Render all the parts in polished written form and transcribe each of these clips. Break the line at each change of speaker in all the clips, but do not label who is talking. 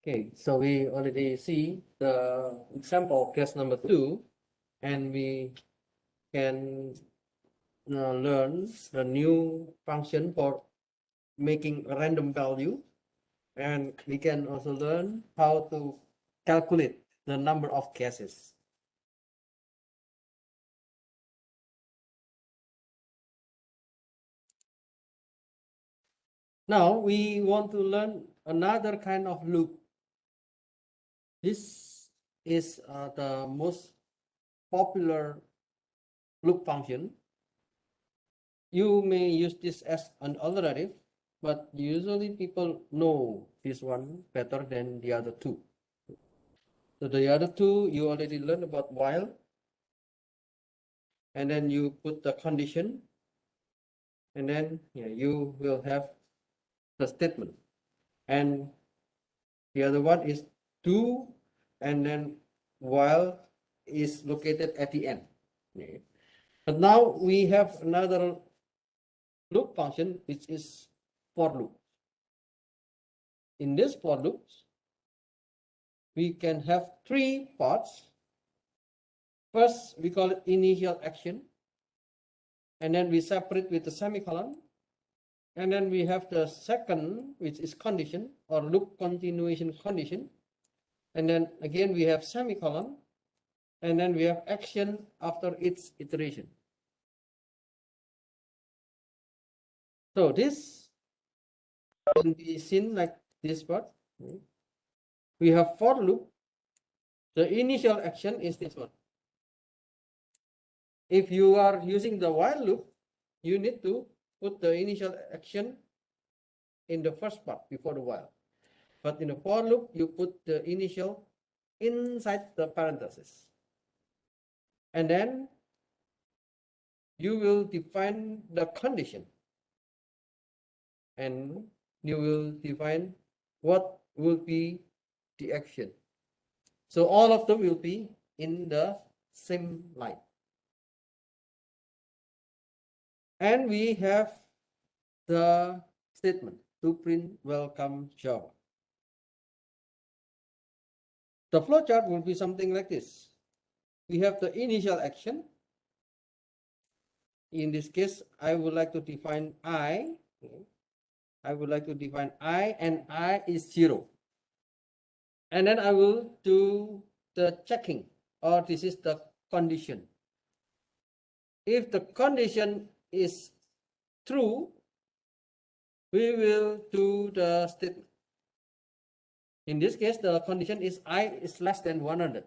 Okay, so we already see the example of case number 2, and we can learn the new function for making a random value, and we can also learn how to calculate the number of cases. Now we want to learn another kind of loop. This is the most popular loop function. You may use this as an alternative, but usually people know this one better than the other two. So the other two you already learned about while, and then you put the condition, and then you will have the statement. And the other one is do, and then while is located at the end. Okay. But now we have another loop function, which is for loop. In this for loops, we can have three parts. First, we call it initial action, and then we separate with the semicolon. And then we have the second, which is condition or loop continuation condition. And then again, we have semicolon, and then we have action after its iteration. So this can be seen like this part. We have for loop. The initial action is this one. If you are using the while loop, you need to put the initial action in the first part before the while. But in the for loop, you put the initial inside the parenthesis. And then you will define the condition. And you will define what will be the action. So all of them will be in the same line. And we have the statement to print welcome Java. The flowchart will be something like this. We have the initial action. In this case, I would like to define I. I would like to define I, and I is 0. And then I will do the checking, or this is the condition. If the condition is true, we will do the statement. In this case, the condition is I is less than 100.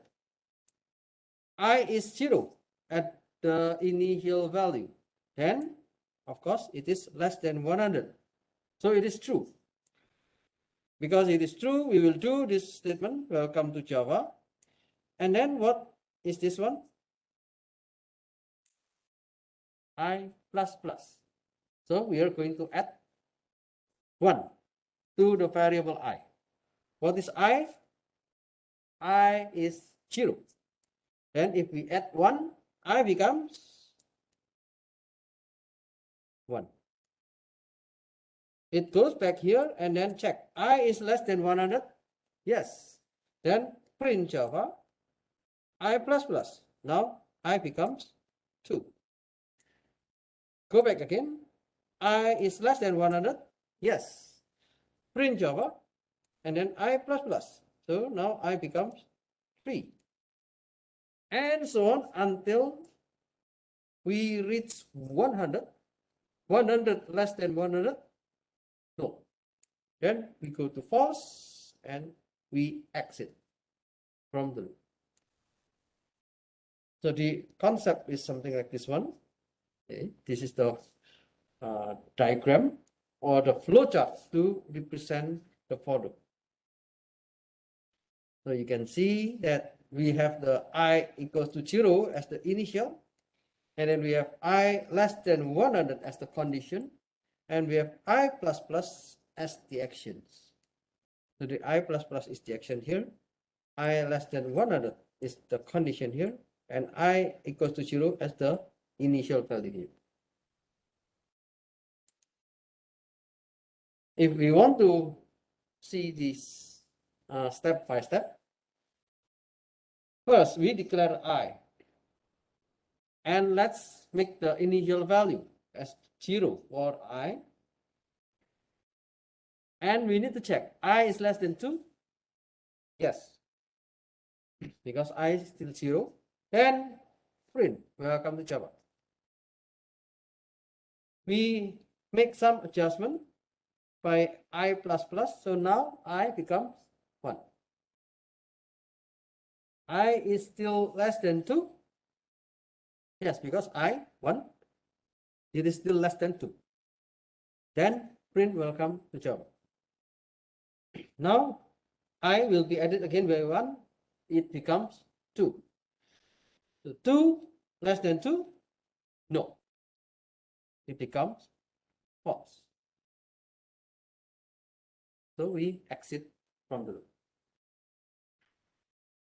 I is 0 at the initial value. Then, of course, it is less than 100. So it is true. Because it is true, we will do this statement, welcome to Java. And then what is this one? I plus plus. So we are going to add 1 to the variable I. What is I? I is 0. Then if we add 1, I becomes 1. It goes back here and then check. I is less than 100. Yes. Then print Java. I plus plus. Now I becomes 2. Go back again. I is less than 100. Yes. Print Java. And then I plus plus. So now I becomes 3. And so on until we reach 100. 100 less than 100. No. Then we go to false and we exit from the loop. So the concept is something like this one. Okay. This is the diagram or the flowchart to represent the for loop. So you can see that we have the I equals to 0 as the initial, and then we have I less than 100 as the condition, and we have I plus plus as the actions. So the I plus plus is the action here, I less than 100 is the condition here, and I equals to 0 as the initial value here. If we want to see this step by step. First, we declare I. And let's make the initial value as 0 for I. And we need to check, I is less than 2? Yes. Because I is still 0. Then print, welcome to Java. We make some adjustment by I++, so now I becomes 1. I is still less than 2? Yes, because I, 1, it is still less than 2. Then print welcome to Java. Now I will be added again by 1, it becomes 2. So 2 less than 2? No. It becomes false. So we exit from the loop.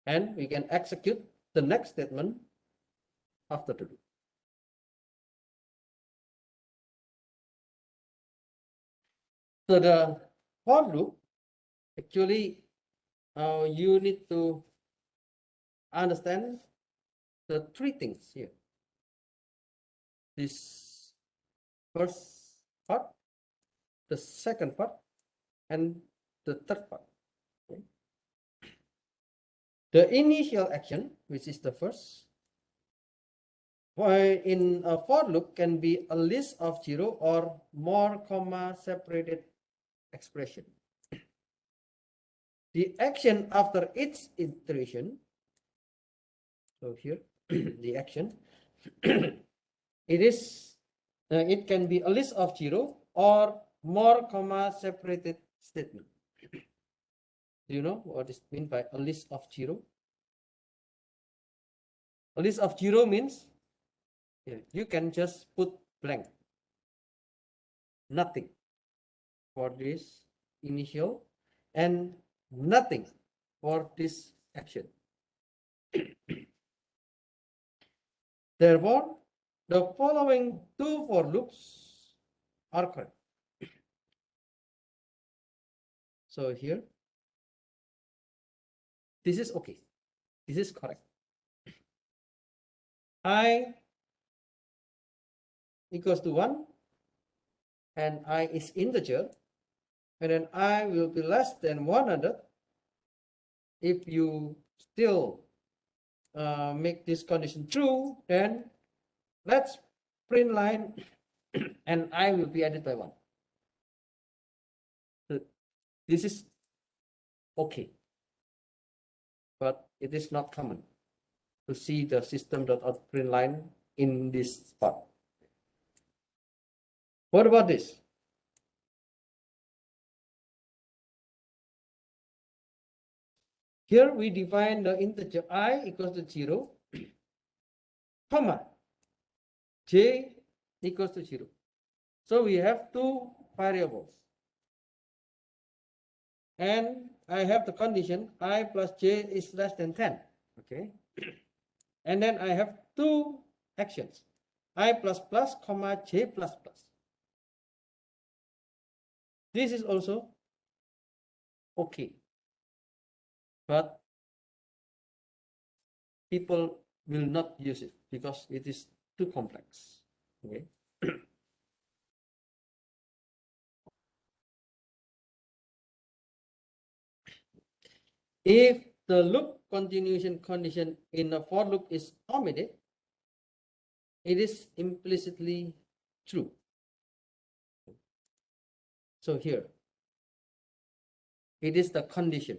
And we can execute the next statement after the loop. So the for loop, actually, you need to understand the 3 things here. This first part, the second part, and the third part. Okay. The initial action, which is the first, in a for loop can be a list of 0 or more comma separated expression. The action after each iteration, so here the action, it can be a list of 0 or more comma separated statement. Do you know what is meant by a list of 0? A list of 0 means you can just put blank, nothing for this initial and nothing for this action. Therefore, the following 2 for loops are correct. So here, this is okay. This is correct. I equals to 1 and I is integer, and then I will be less than 100 if you still make this condition true. Then let's print line and I will be added by 1. So this is okay, but it is not common to see the system.out_print line in this part. What about this? Here we define the integer I equals to 0, comma, j equals to 0. So we have 2 variables. And I have the condition I plus j is less than 10. Okay. And then I have 2 actions, I plus plus, comma, j plus plus. This is also okay, but people will not use it because it is too complex. Okay. If the loop continuation condition in a for loop is omitted, it is implicitly true. So here, it is the condition.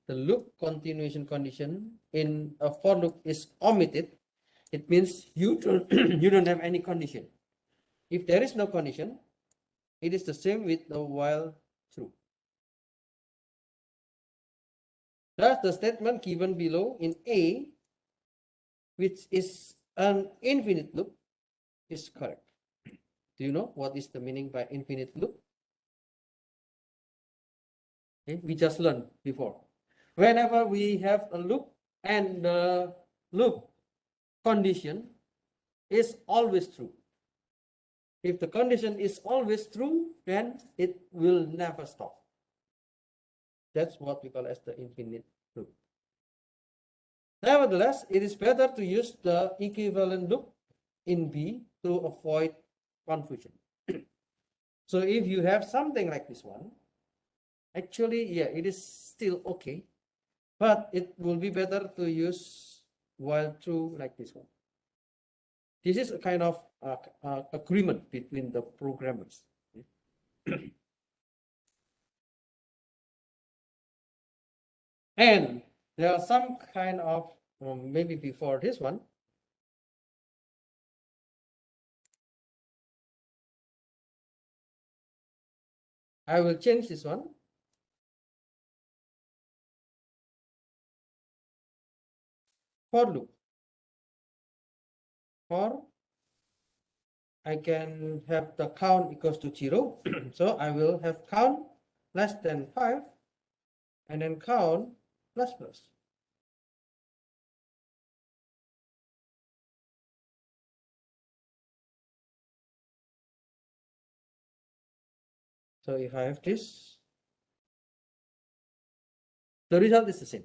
The loop continuation condition in a for loop is omitted. It means you don't you don't have any condition. If there is no condition, it is the same with the while true. Thus, the statement given below in A, which is an infinite loop, is correct. Do you know what is the meaning by infinite loop? Okay, we just learned before. Whenever we have a loop and the loop condition is always true. If the condition is always true, then it will never stop. That's what we call as the infinite loop. Nevertheless, it is better to use the equivalent loop in B to avoid confusion. So if you have something like this one, actually, yeah, it is still okay, but it will be better to use while true like this one. This is a kind of agreement between the programmers. And there are some kind of, maybe before this one, I will change this one. For loop. For I can have the count equals to 0. So I will have count less than 5 and then count plus plus. So if I have this, the result is the same.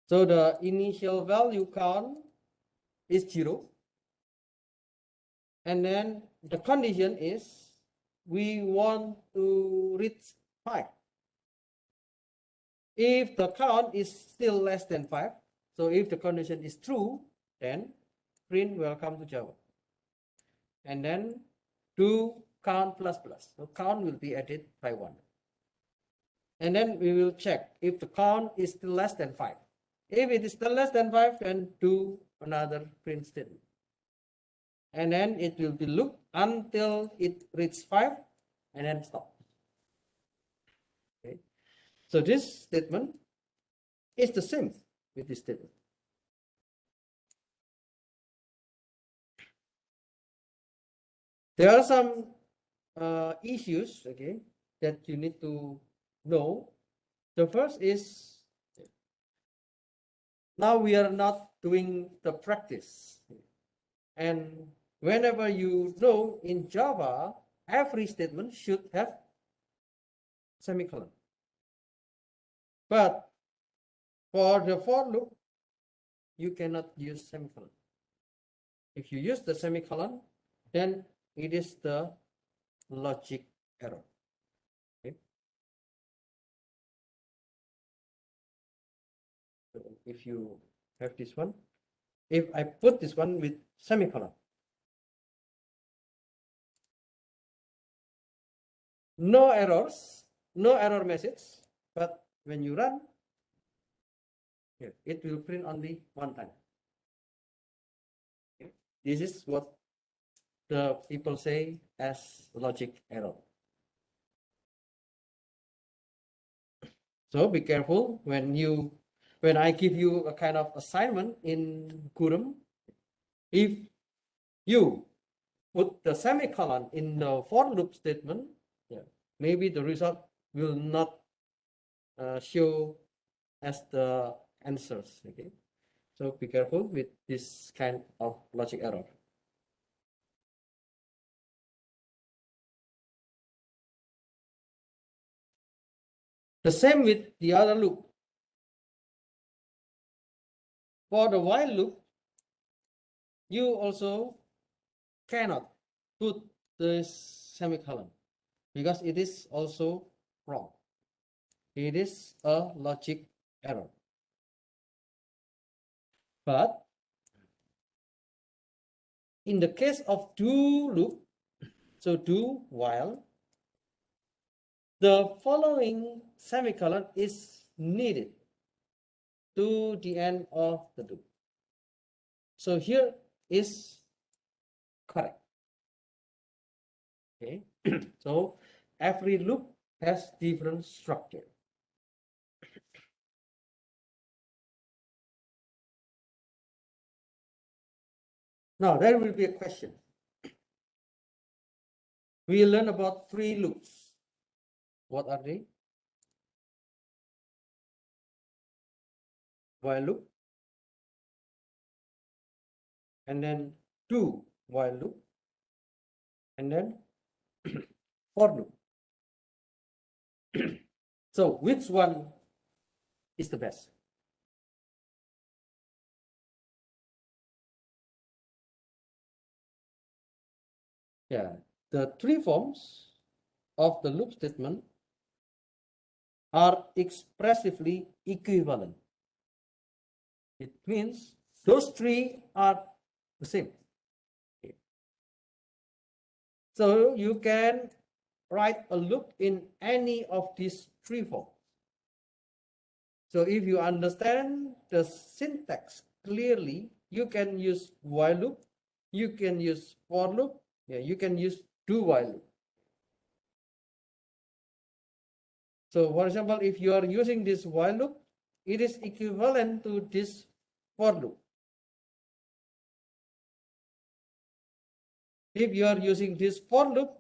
So the initial value count is 0. And then the condition is we want to reach 5. If the count is still less than 5, so if the condition is true, then print welcome to Java. And then do count plus plus. So count will be added by 1. And then we will check if the count is still less than 5. If it is still less than 5, then do another print statement. And then it will be loop until it reaches 5 and then stop. Okay. So this statement is the same with this statement. There are some issues, okay, that you need to know. The first is now we are not doing the practice. And whenever you know in Java, every statement should have semicolon. But for the for loop, you cannot use semicolon. If you use the semicolon, then it is the logic error. Okay. So if you have this one, if I put this one with semicolon, no errors, no error message, but when you run, it will print only one time. Okay. This is what the people say as logic error. So be careful when I give you a kind of assignment in Kurum. If you put the semicolon in the for loop statement, maybe the result will not show as the answers. Okay, so be careful with this kind of logic error. The same with the other loop. For the while loop, you also cannot put this semicolon because it is also wrong. It is a logic error. But in the case of do loop, so do while, the following semicolon is needed to the end of the loop. So here is correct. Okay, so every loop has different structure. Now there will be a question. We learn about 3 loops. What are they? While loop, and then do while loop, and then for loop. So which one is the best? Yeah, the three forms of the loop statement are expressively equivalent. It means those three are the same. So you can write a loop in any of these three forms. So if you understand the syntax clearly, you can use while loop, you can use for loop, yeah, you can use do while loop. So for example, if you are using this while loop, it is equivalent to this for loop. If you are using this for loop,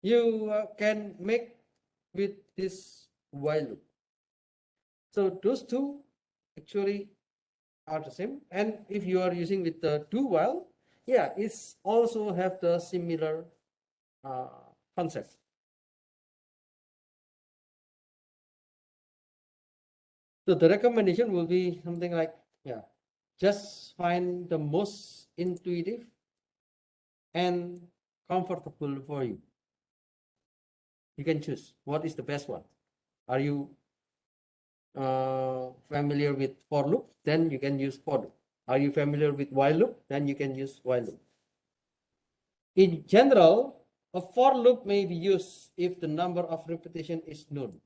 you can make with this while loop. So those two actually are the same. And if you are using with the do while, yeah, it's also have the similar concept. So the recommendation will be something like, yeah, just find the most intuitive and comfortable for you. You can choose what is the best one. Are you familiar with for loop? Then you can use for loop. Are you familiar with while loop? Then you can use while loop. In general, a for loop may be used if the number of repetition is known.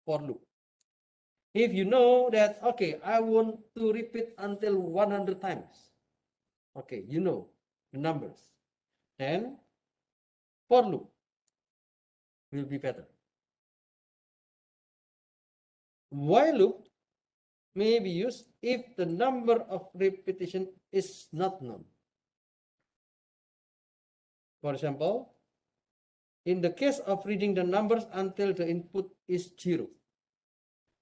For loop. If you know that, okay, I want to repeat until 100 times. Okay, you know the numbers. Then for loop will be better. While loop may be used if the number of repetition is not known. For example, in the case of reading the numbers until the input is 0.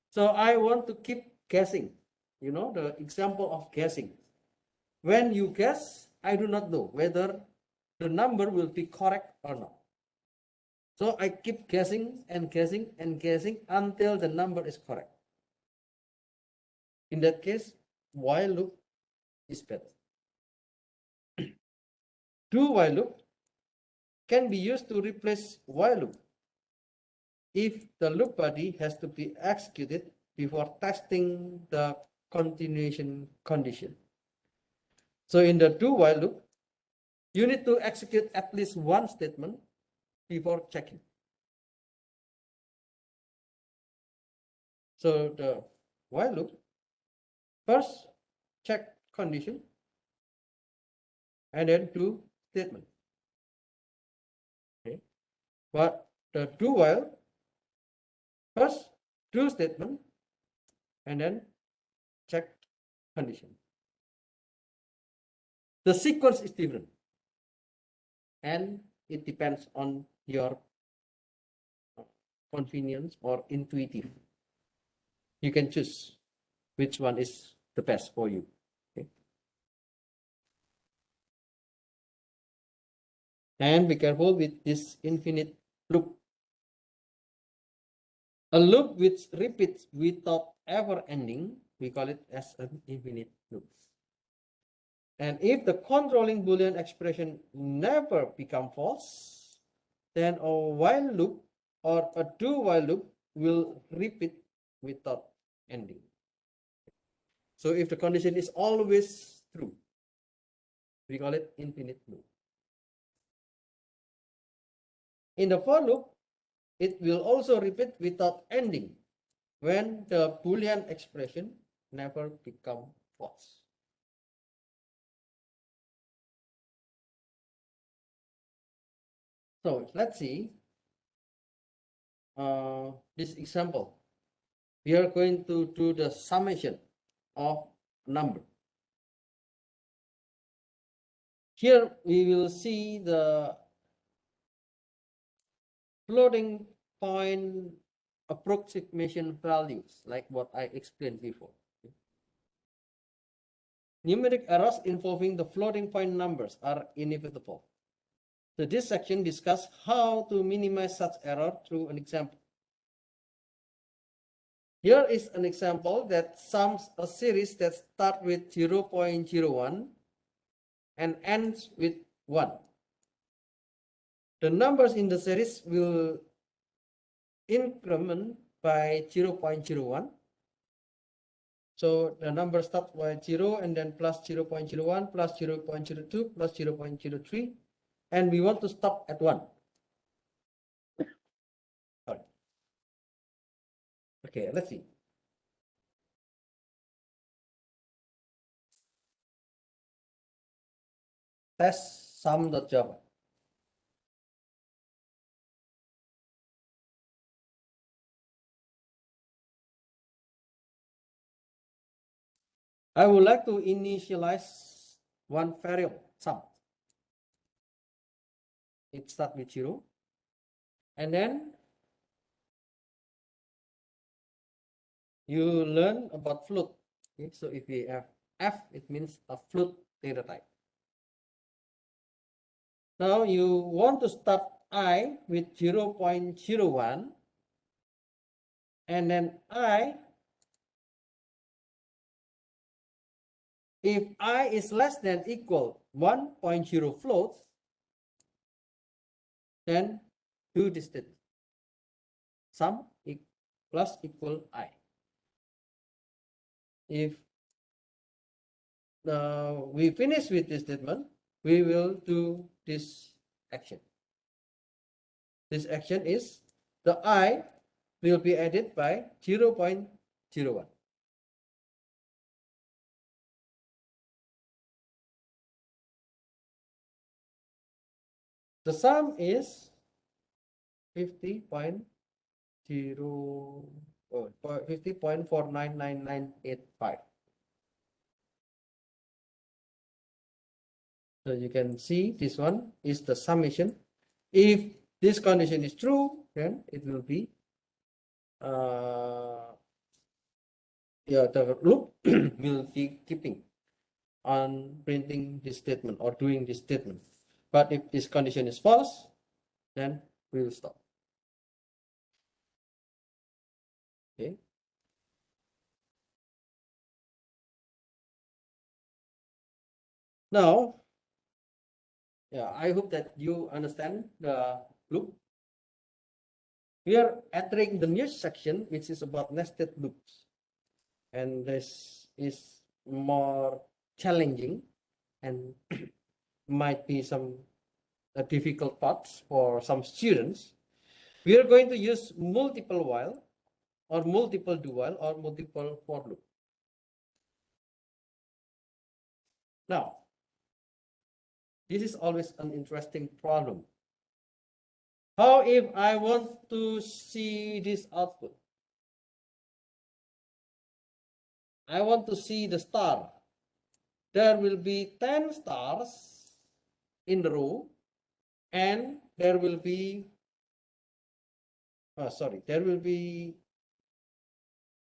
So I want to keep guessing, you know, the example of guessing. When you guess, I do not know whether the number will be correct or not. So I keep guessing and guessing and guessing until the number is correct. In that case, while loop is better. Do while loop can be used to replace while loop if the loop body has to be executed before testing the continuation condition. So in the do while loop, you need to execute at least one statement before checking. So the while loop, first check condition and then do statement. Okay. But the do while, first do statement and then check condition. The sequence is different and it depends on your convenience or intuitive. You can choose which one is the best for you. Okay. And be careful with this infinite loop. A loop which repeats without ever ending, we call it as an infinite loop. And if the controlling Boolean expression never become false, then a while loop or a do while loop will repeat without ending. So if the condition is always true, we call it infinite loop. In the for loop, it will also repeat without ending when the Boolean expression never become false. So let's see this example. We are going to do the summation of number. Here we will see the floating point approximation values like what I explained before. Numeric errors involving the floating point numbers are inevitable. So this section discusses how to minimize such error through an example. Here is an example that sums a series that starts with 0.01 and ends with 1. The numbers in the series will increment by 0.01. So the number starts by 0 and then plus 0.01 plus 0.02 plus 0.03, and we want to stop at 1. Sorry. Okay, let's see. Test sum.java. I would like to initialize one variable, sum. It starts with 0. And then you learn about float. Okay, so if we have f, it means a float data type. Now you want to start I with 0.01 and then if I is less than equal 1.0 float, then do this statement. Sum plus equal I. If we finish with this statement, we will do this action. This action is the I will be added by 0.01. The sum is 50.499985. So you can see this one is the summation. If this condition is true, then it will be the loop will be keeping on printing this statement or doing this statement. But if this condition is false, then we will stop. Okay. Now, I hope that you understand the loop. We are entering the new section, which is about nested loops. And this is more challenging and might be some difficult parts for some students. We are going to use multiple while or multiple do while or multiple for loop. Now, this is always an interesting problem. How if I want to see this output? I want to see the star. There will be 10 stars in the row, and there will be, there will be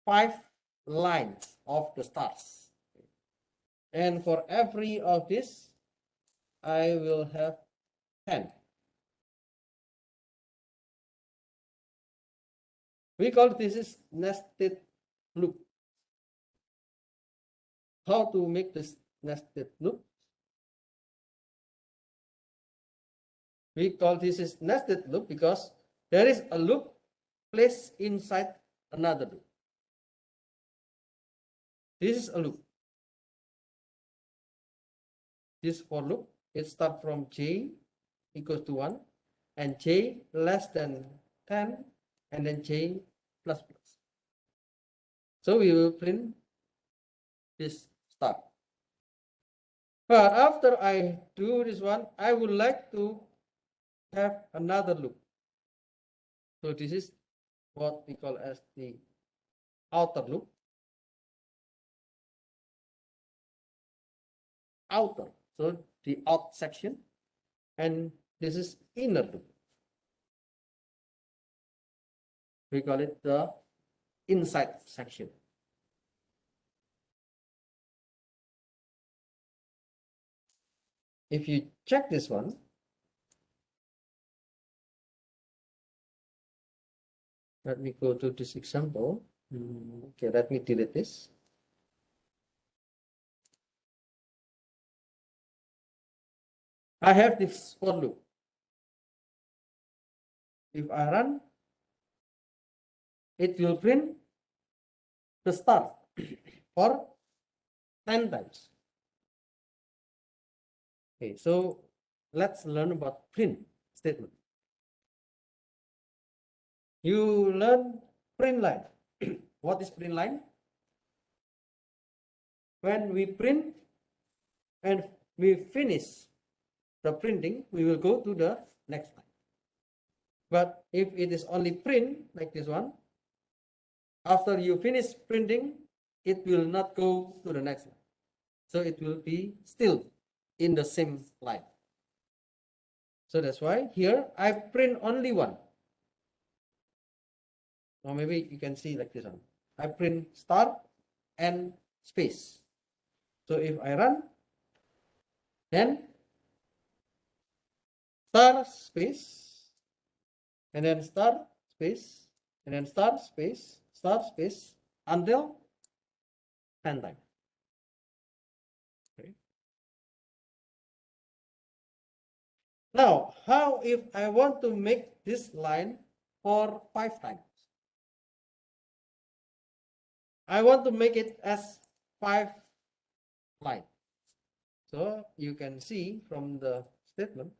5 lines of the stars. And for every of this, I will have 10. We call this is nested loop. How to make this nested loop? We call this is nested loop because there is a loop placed inside another loop. This is a loop. This for loop, it starts from j equals to 1 and j less than 10 and then j plus plus. So we will print this start. But after I do this one, I would like to have another loop. So this is what we call as the outer loop. Outer, so the out section, and this is inner loop. We call it the inside section. If you check this one, Let me go to this example. Okay, let me delete this. I have this for loop. If I run, it will print the start for 10 times. Okay, so let's learn about print statement. You learn print line. What is print line? When we print and we finish the printing, we will go to the next line. But if it is only print like this one, after you finish printing, it will not go to the next line. So it will be still in the same line. So that's why here I print only one. Or maybe you can see like this one. I print start and space. So if I run, then star space, and then star space, and then star space until 10 times. Okay. Now, how if I want to make this line for 5 times? I want to make it as 5 lines. So you can see from the statement,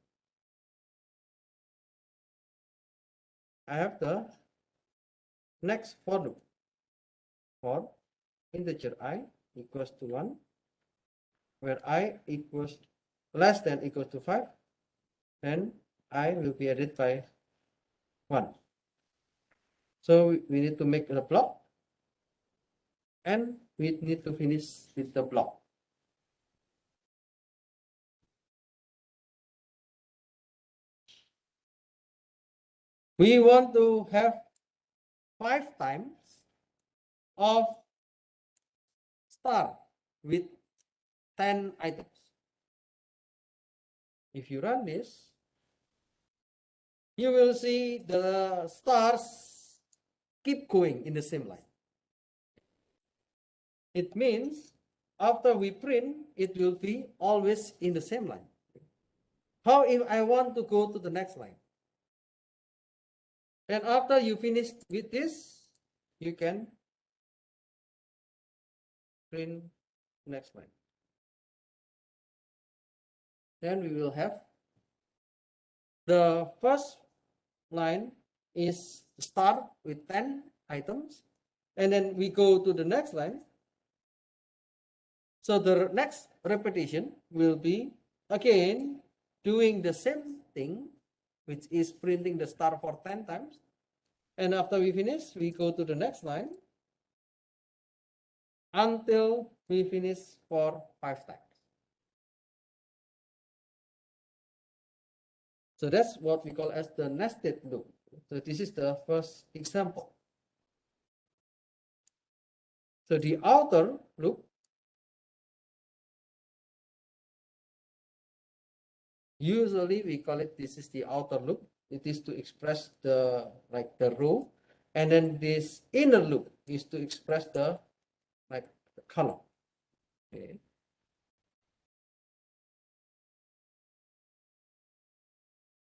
I have the next for loop for integer I equals to 1, where I equals less than equals to 5, and I will be added by 1. So we need to make the block, and we need to finish with the block. We want to have 5 times of star with 10 items. If you run this, you will see the stars keep going in the same line. It means after we print, it will be always in the same line. How if I want to go to the next line? And after you finish with this, you can print next line. Then we will have the first line is start with 10 items, and then we go to the next line. So the next repetition will be again doing the same thing, which is printing the star for 10 times. And after we finish, we go to the next line until we finish for 5 times. So that's what we call as the nested loop. So this is the first example. So the outer loop, usually we call it, this is the outer loop. It is to express the the row, and then this inner loop is to express the the column. Okay.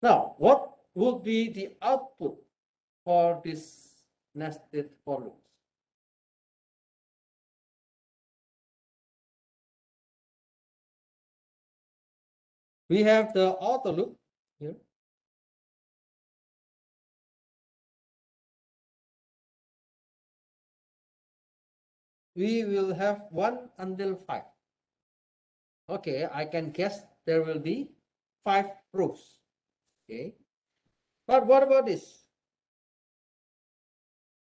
Now, what would be the output for this nested for loops? We have the outer loop here. We will have 1 until 5. Okay, I can guess there will be 5 rows. Okay, but what about this?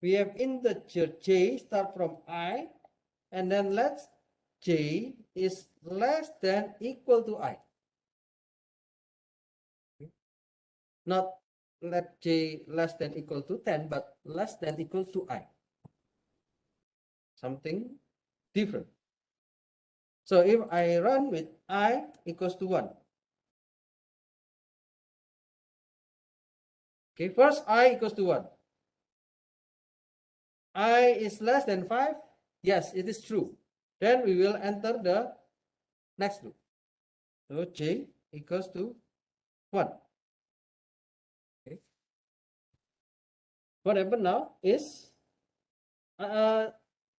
We have integer j start from I, and then let's j is less than equal to I. Not let j less than equal to 10, but less than equal to I. Something different. So if I run with I equals to 1. Okay, first I equals to 1. I is less than 5, yes, it is true. Then we will enter the next loop. So j equals to 1. Okay. What happened now is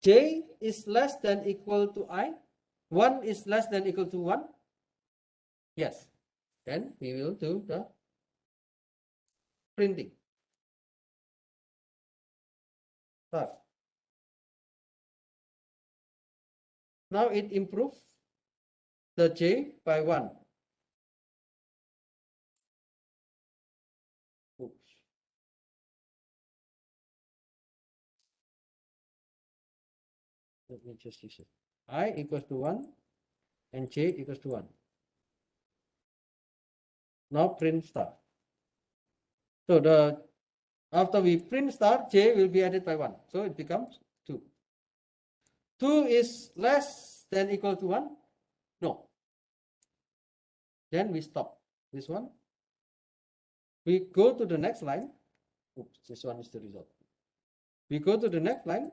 j is less than equal to I. 1 is less than equal to 1. Yes. Then we will do the printing. Start. Now it improves the j by 1. Oops. Let me just use it. I equals to 1 and j equals to 1. Now print star. So after we print star, j will be added by 1. So it becomes 2. 2 is less than equal to 1? No. Then we stop this one. We go to the next line. Oops, this one is the result. We go to the next line.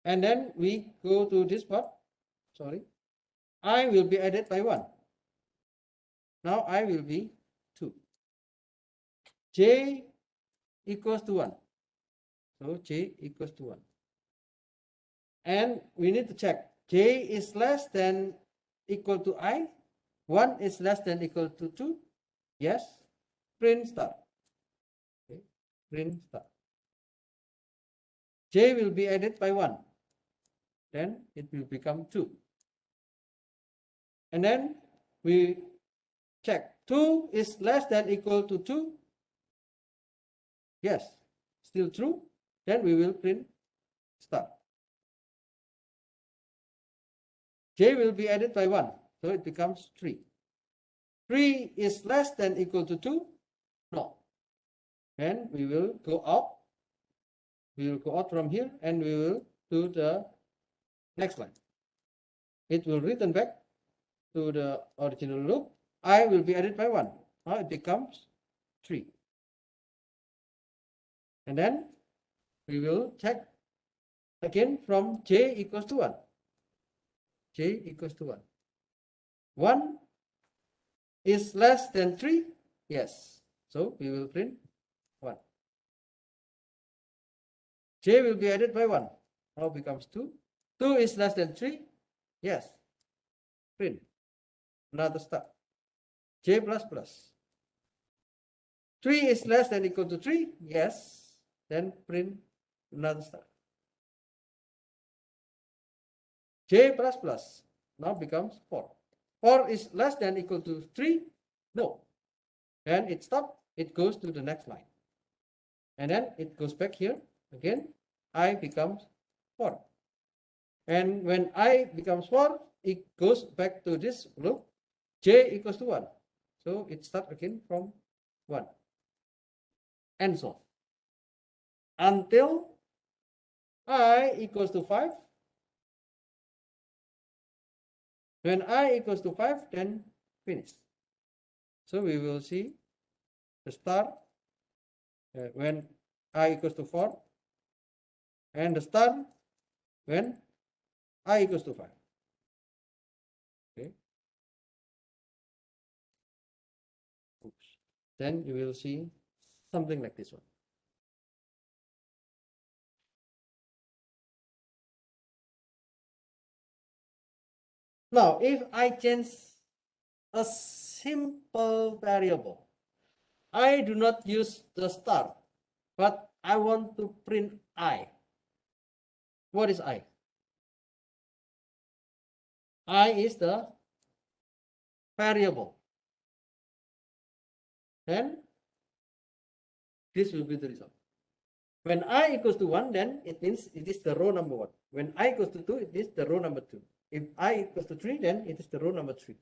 And then we go to this part. Sorry. I will be added by 1. Now I will be 2. J equals to 1. So j equals to 1. And we need to check. J is less than equal to I. 1 is less than equal to 2. Yes. Print star. Okay. Print star. J will be added by 1. Then it will become 2. And then we check. 2 is less than equal to 2. Yes. Still true. Then we will print star. J will be added by 1. So it becomes 3. 3 is less than equal to 2. No. And we will go out. We will go out from here and we will do the next line. It will return back to the original loop. I will be added by 1. Now it becomes 3. And then we will check again from j equals to 1. J equals to 1. 1 is less than 3. Yes. So we will print 1. J will be added by 1. Now becomes 2. 2 is less than 3. Yes. Print another star. J plus plus. 3 is less than equal to 3. Yes. Then print another star. J plus plus now becomes 4. 4 is less than equal to 3. No. Then it stops. It goes to the next line. And then it goes back here again. I becomes 4. And when I becomes 4, it goes back to this loop. J equals to 1. So it starts again from 1. And so on. Until I equals to 5. When I equals to 5, then finish. So we will see the star when I equals to 4 and the star when I equals to 5. Okay. Oops. Then you will see something like this one. Now, if I change a simple variable, I do not use the star, but I want to print I. What is I? I is the variable. Then this will be the result. When I equals to 1, then it means it is the row number 1. When I equals to 2, it is the row number 2. If I equals to 3, then it is the row number 3.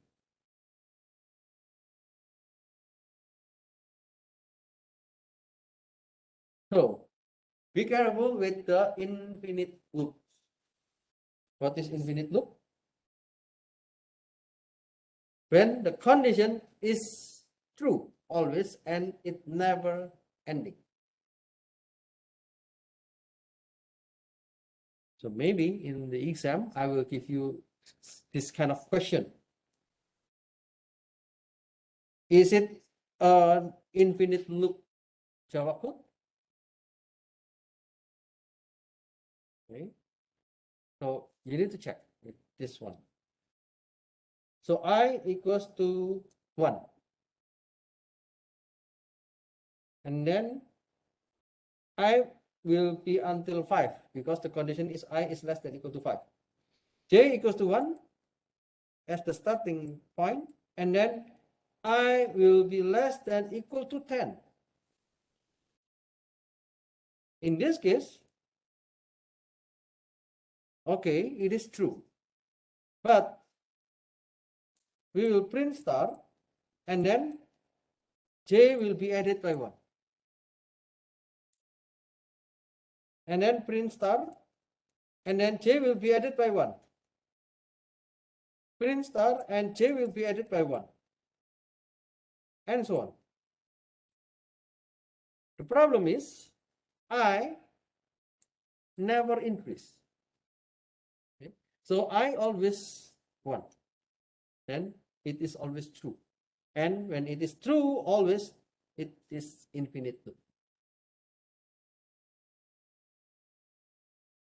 So be careful with the infinite loop. What is infinite loop? When the condition is true always and it never ending. So maybe in the exam, I will give you this kind of question. Is it an infinite loop Java code? Okay. So you need to check with this one. So I equals to 1. And then I will be until 5 because the condition is I is less than equal to 5. J equals to 1 as the starting point, and then I will be less than equal to 10. In this case, okay, it is true. But we will print star, and then J will be added by 1. And then print star, and then J will be added by 1. Print star, and J will be added by 1. And so on. The problem is, I never increase. Okay? So I always 1. Then it is always true. And when it is true, always it is infinite loop.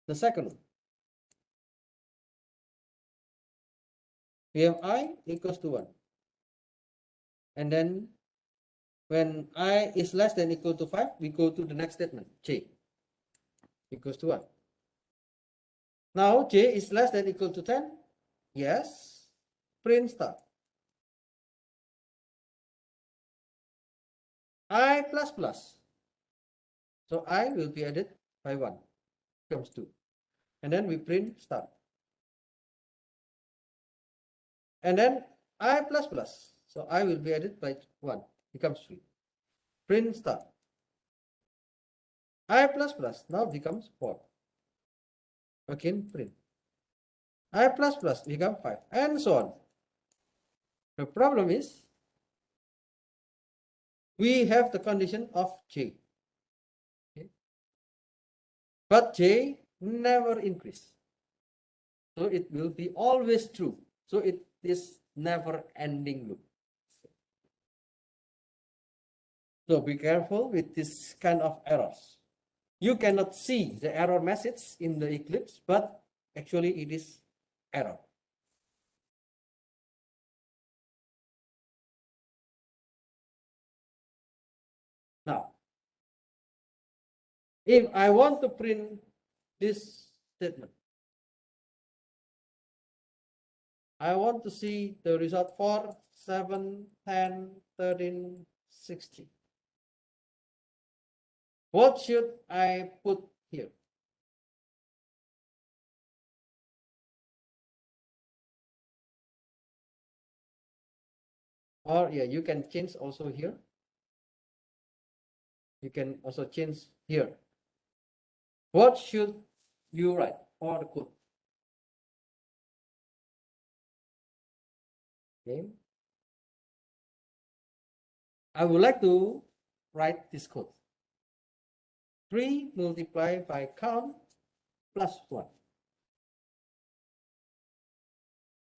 The second one. We have I equals to 1. And then when I is less than equal to 5, we go to the next statement, J equals to 1. Now J is less than equal to 10. Yes. Print star. I plus plus. So I will be added by 1. Becomes 2. And then we print star. And then I plus plus. So I will be added by 1. Becomes 3. Print star. I plus plus now becomes 4. Again print. I plus plus become 5. And so on. The problem is we have the condition of J. Okay. But J never increase. So it will be always true. So it is never ending loop. So be careful with this kind of errors. You cannot see the error message in the Eclipse, but actually it is error. Now, if I want to print this statement, I want to see the result for 7, 10, 13, 16. What should I put here? Or yeah, you can change also here. You can also change here. What should you write for the code? Okay. I would like to write this code. 3 multiplied by count plus 1.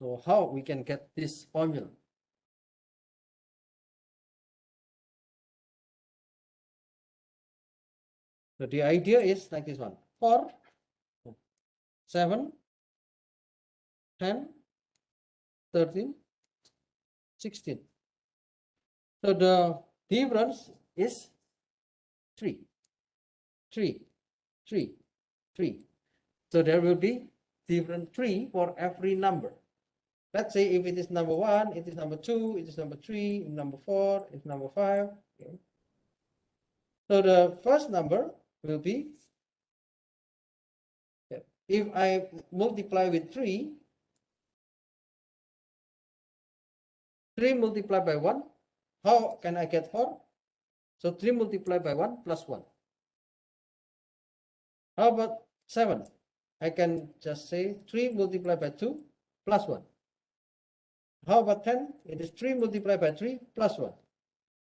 So how we can get this formula? So the idea is like this one. For 7, 10, 13, 16. So the difference is 3, 3, 3, 3. So there will be different 3 for every number. Let's say if it is number 1, it is number 2, it is number 3, number 4, it's number 5. Okay. So the first number will be, if I multiply with 3, 3 multiplied by 1, how can I get 4? So 3 multiplied by 1 plus 1. How about 7? I can just say 3 multiplied by 2 plus 1. How about 10? It is 3 multiplied by 3 plus 1.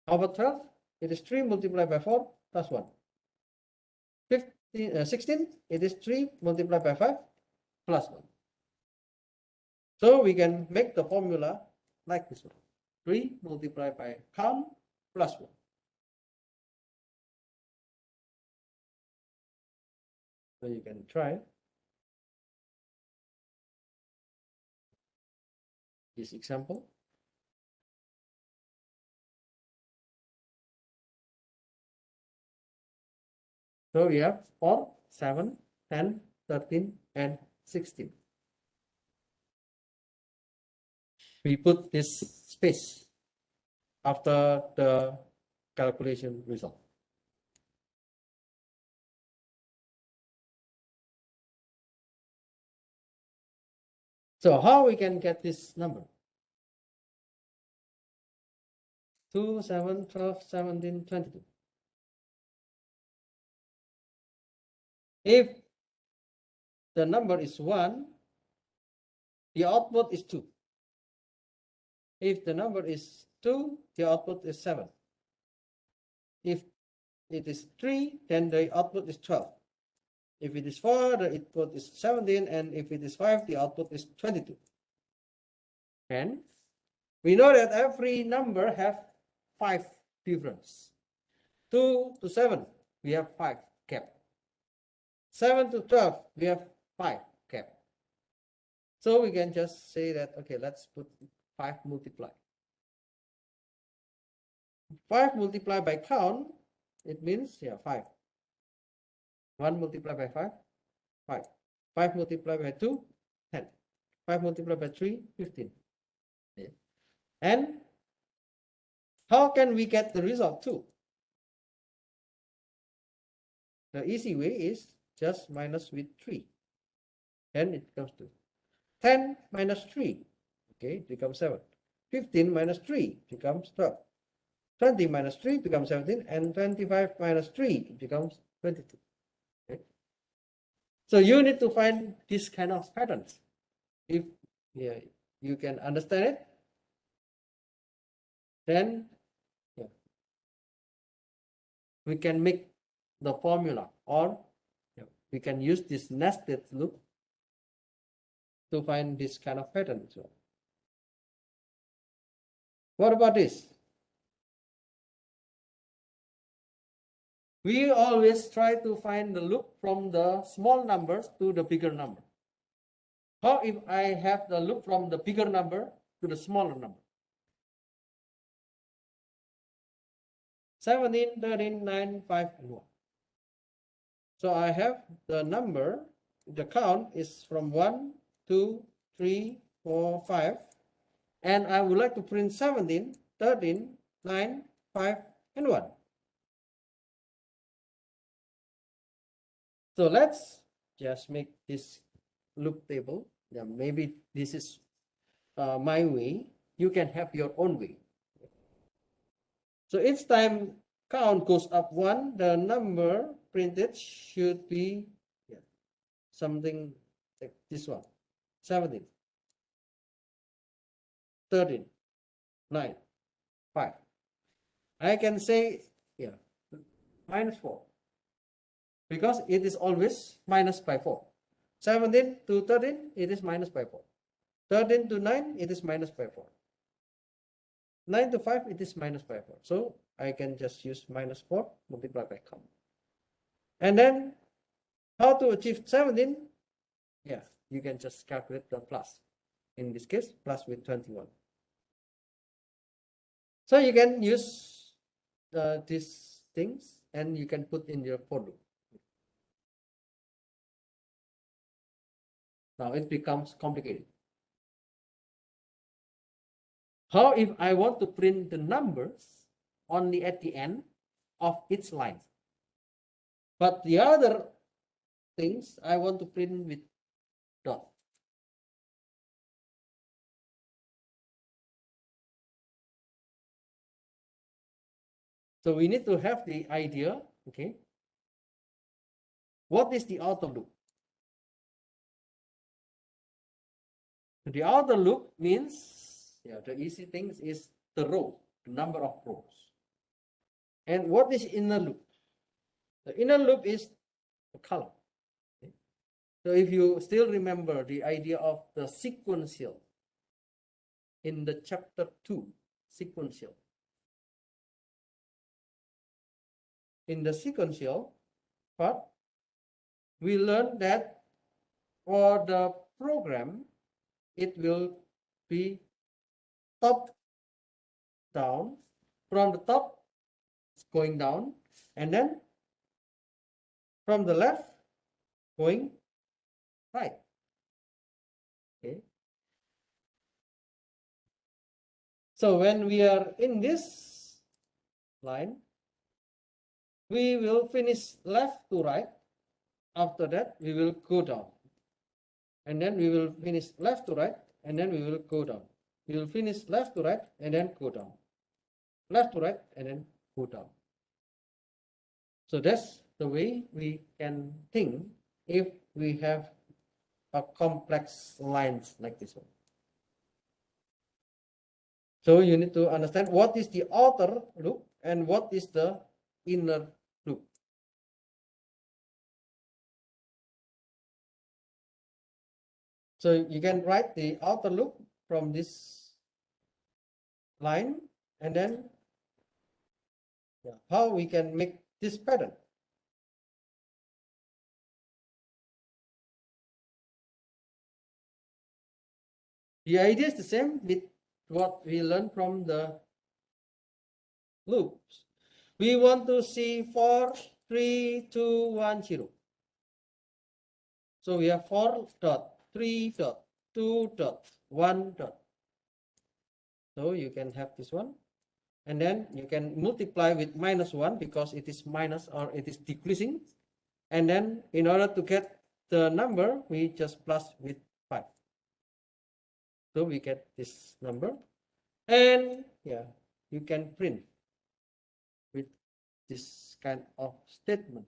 How about 12? It is 3 multiplied by 4 plus 1. 16, it is 3 multiplied by 5 plus 1. So we can make the formula like this one. 3 multiplied by count plus 1. So you can try this example. So we have 4, 7, 10, 13, and 16. We put this space after the calculation result. So how we can get this number? 2, 7, 12, 17, 22. If the number is 1, the output is 2. If the number is 2, the output is 7. If it is 3, then the output is 12. If it is 4, the output is 17, and if it is 5, the output is 22. And we know that every number has 5 difference. 2 to 7, we have 5 gap. 7 to 12, we have 5 gap. So we can just say that, okay, let's put 5 multiply. 5 multiplied by count, it means, 5. 1 multiplied by 5, 5. 5 multiplied by 2, 10. 5 multiplied by 3, 15. Yeah. And how can we get the result 2? The easy way is just minus with 3. Then it comes to 10 minus 3. Okay, it becomes 7. 15 minus 3 becomes 12. 20 minus 3 becomes 17. And 25 minus 3 becomes 22. Okay. So you need to find this kind of patterns. If you can understand it, then we can make the formula, or we can use this nested loop to find this kind of pattern. So, what about this? We always try to find the loop from the small numbers to the bigger number. How if I have the loop from the bigger number to the smaller number? 17, 13, 9, 5, and 1. So I have the number, the count is from 1, 2, 3, 4, 5. And I would like to print 17, 13, 9, 5, and 1. So let's just make this loop table. Yeah, maybe this is my way. You can have your own way. So each time count goes up 1, the number printed should be something like this one. 17, 13, 9, 5. I can say minus 4. Because it is always minus by 4. 17 to 13, it is minus by 4. 13 to 9, it is minus by 4. 9 to 5, it is minus by 4. So I can just use minus 4 multiplied by count. And then how to achieve 17? You can just calculate the plus. In this case, plus with 21. So you can use these things and you can put in your for loop. Now it becomes complicated. How if I want to print the numbers only at the end of each line? But the other things I want to print with dot. So we need to have the idea, okay? What is the outer loop? The outer loop means, the easy things is the row, the number of rows. And what is inner loop? The inner loop is column. Okay? So if you still remember the idea of the sequential in the chapter 2, sequential. In the sequential part, we learned that for the program, it will be top down, from the top going down, and then from the left going right. Okay. So when we are in this line, we will finish left to right. After that, we will go down. And then we will finish left to right, and then we will go down. We will finish left to right, and then go down. Left to right, and then go down. So that's the way we can think if we have a complex lines like this one. So you need to understand what is the outer loop and what is the inner loop. So you can write the outer loop from this line, and then how we can make this pattern. The idea is the same with what we learned from the loops. We want to see 4, 3, 2, 1, 0. So we have 4 dot, 3 dot, 2 dot, 1 dot. So you can have this one. And then you can multiply with -1 because it is minus or it is decreasing. And then in order to get the number, we just plus with 5. So we get this number. And yeah, you can print with this kind of statement.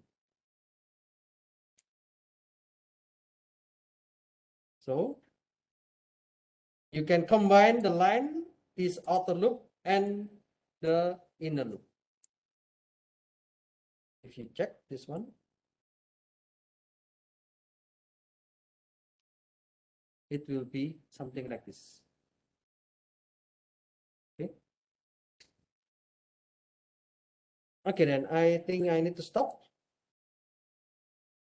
So you can combine the line, this outer loop, and the inner loop. If you check this one, it will be something like this. Okay. Okay, then I think I need to stop.